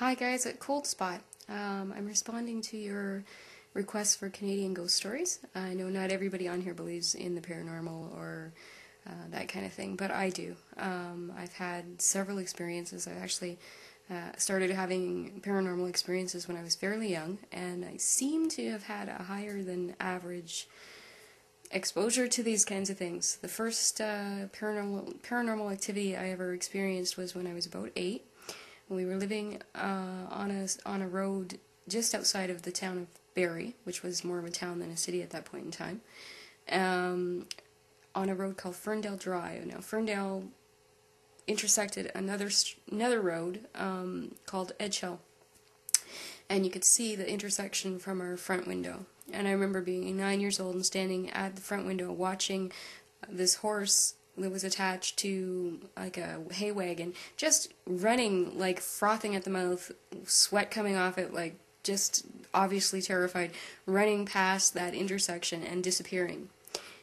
Hi guys at Cold Spot. I'm responding to your request for Canadian ghost stories. I know not everybody on here believes in the paranormal or that kind of thing, but I do. I've had several experiences. I actually started having paranormal experiences when I was fairly young, and I seem to have had a higher than average exposure to these kinds of things. The first paranormal activity I ever experienced was when I was about 8. We were living on a road just outside of the town of Barrie, which was more of a town than a city at that point in time, on a road called Ferndale Drive. Now, Ferndale intersected another road called Edgehill, and you could see the intersection from our front window. And I remember being 9 years old and standing at the front window watching this horse that was attached to like a hay wagon, just running, like frothing at the mouth, sweat coming off it, like just obviously terrified, running past that intersection and disappearing.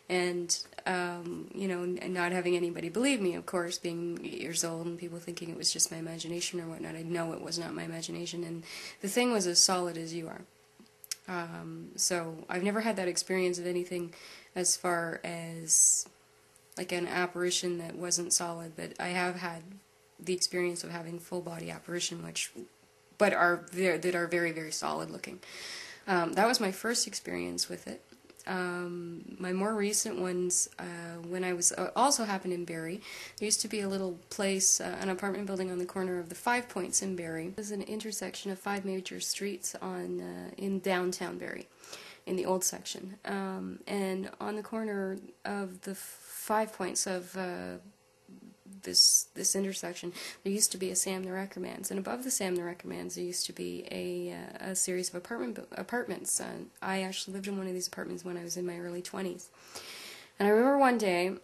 And, and not having anybody believe me, of course, being 8 years old and people thinking it was just my imagination or whatnot. I know it was not my imagination, and the thing was as solid as you are. So I've never had that experience of anything as far as like an apparition that wasn't solid, but I have had the experience of having full body apparition, that are very, very solid looking. That was my first experience with it. My more recent ones, when I was also happened in Barrie. There used to be a little place, an apartment building on the corner of the 5 Points in Barrie. It was an intersection of 5 major streets in downtown Barrie, in the old section. And on the corner of the 5 Points of this intersection, there used to be a Sam the Wrecker Man's, and above the Sam the Wrecker Man's there used to be a series of apartments. I actually lived in one of these apartments when I was in my early 20s. And I remember one day,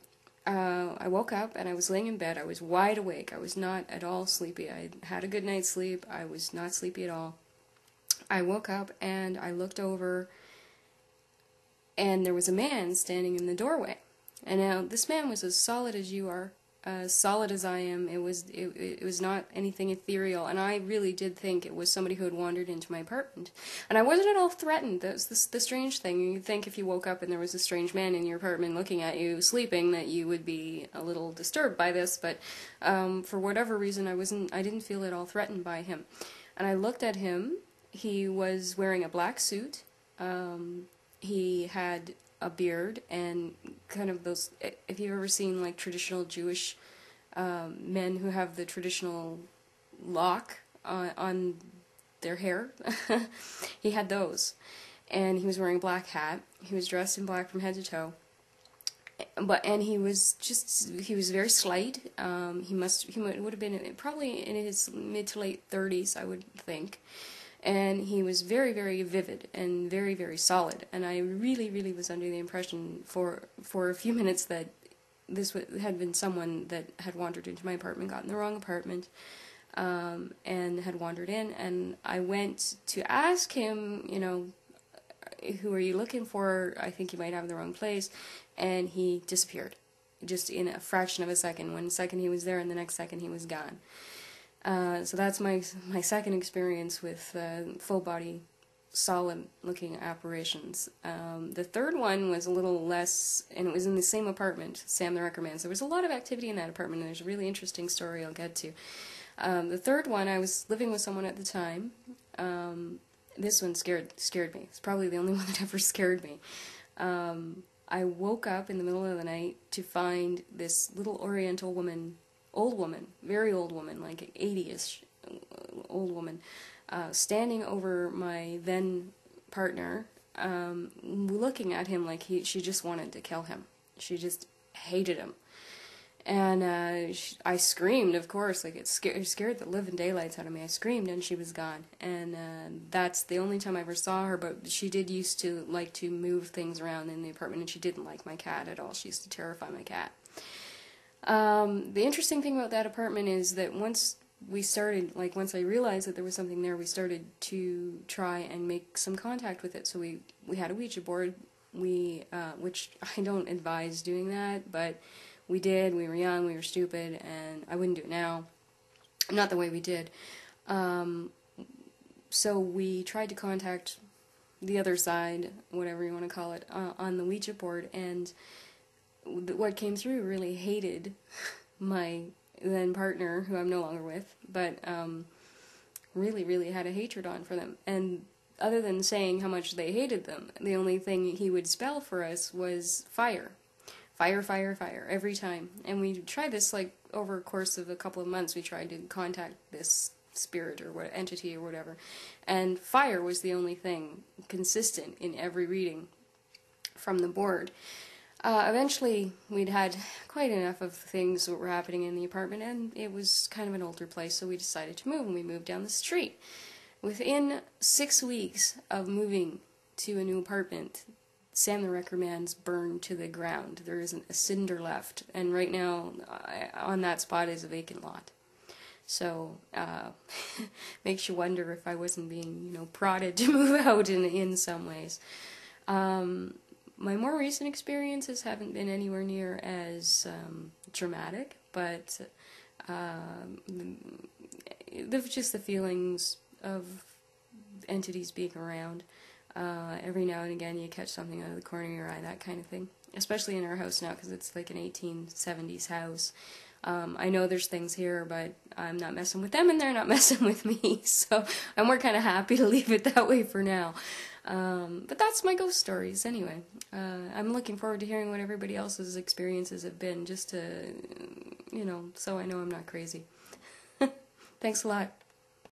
I woke up and I was laying in bed. I was wide awake. I was not at all sleepy. I had a good night's sleep. I was not sleepy at all. I woke up and I looked over, and there was a man standing in the doorway. And now this man was as solid as you are, as solid as I am. It was not anything ethereal, and I really did think it was somebody who had wandered into my apartment. And I wasn't at all threatened. That's the strange thing. You'd think if you woke up and there was a strange man in your apartment looking at you sleeping that you would be a little disturbed by this, but for whatever reason I didn't feel at all threatened by him. And I looked at him. He was wearing a black suit. He had a beard and kind of those, if you've ever seen like traditional Jewish men who have the traditional lock on their hair, he had those. And he was wearing a black hat. He was dressed in black from head to toe. And he was very slight. He would have been probably in his mid to late 30s, I would think. And he was very, very vivid and very, very solid. And I really, really was under the impression for a few minutes that this had been someone that had wandered into my apartment, gotten the wrong apartment, and had wandered in. And I went to ask him, who are you looking for? I think you might have the wrong place. And he disappeared, just in a fraction of a second. One second he was there, and the next second he was gone. So that's my second experience with full-body, solid-looking apparitions. The third one was a little less, and it was in the same apartment, Sam the Wrecker Man's. There was a lot of activity in that apartment, and there's a really interesting story I'll get to. The third one, I was living with someone at the time. This one scared me. It's probably the only one that ever scared me. I woke up in the middle of the night to find this little Oriental woman, old woman, very old woman, like 80-ish old woman, standing over my then partner, looking at him like she just wanted to kill him. She just hated him. And I screamed, of course, like it scared the living daylights out of me. I screamed and she was gone. And that's the only time I ever saw her, but she did used to like to move things around in the apartment, and she didn't like my cat at all. She used to terrify my cat. The interesting thing about that apartment is that once I realized that there was something there, we started to try and make some contact with it. So we had a Ouija board, which I don't advise doing that, but we did. We were young, we were stupid, and I wouldn't do it now. Not the way we did. So we tried to contact the other side, whatever you want to call it, on the Ouija board, and what came through really hated my then partner, who I'm no longer with, but really, really had a hatred on for them. And other than saying how much they hated them, the only thing he would spell for us was fire. Fire, fire, fire, every time. And we tried this, like, over a course of a couple of months, we tried to contact this spirit or what entity or whatever. And fire was the only thing consistent in every reading from the board. Eventually, we'd had quite enough of things that were happening in the apartment, and it was kind of an older place, so we decided to move, and we moved down the street. Within 6 weeks of moving to a new apartment, Sam the Wrecker Man's burned to the ground. There isn't a cinder left, and right now, on that spot is a vacant lot. So, makes you wonder if I wasn't being, prodded to move out in some ways. My more recent experiences haven't been anywhere near as dramatic, but just the feelings of entities being around. Every now and again you catch something out of the corner of your eye, that kind of thing. Especially in our house now, because it's like an 1870s house. I know there's things here, but I'm not messing with them, and they're not messing with me, so we're kind of happy to leave it that way for now. But that's my ghost stories, anyway. I'm looking forward to hearing what everybody else's experiences have been, just to, so I know I'm not crazy. Thanks a lot.